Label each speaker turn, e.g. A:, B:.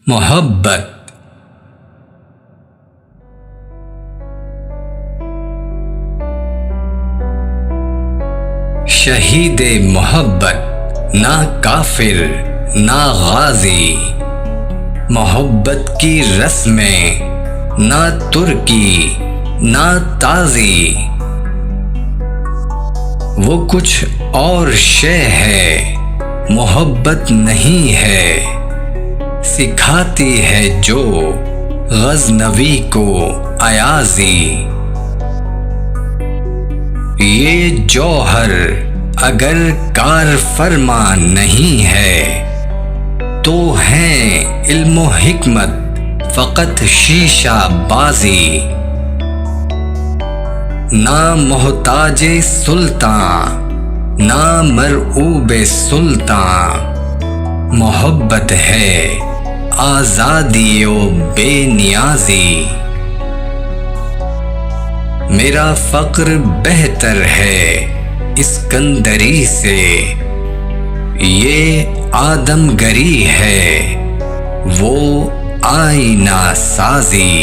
A: मोहब्बत। शहीदे मोहब्बत ना काफिर ना गाजी, मोहब्बत की रस्में ना तुर्की ना ताजी। वो कुछ और शय है, मोहब्बत नहीं है, सिखाती है जो गज़नवी को अयाज़ी। ये जौहर अगर कार फरमा नहीं है, तो है इल्म व हिकमत फ़कत शीशा बाजी। ना मोहताजे सुल्तान ना मरऊबे सुल्तान, मोहब्बत है आज़ादी ओ बेनियाज़ी। मेरा फ़क्र बेहतर है इस्कंदरी से, ये आदमगरी है वो आईना साज़ी।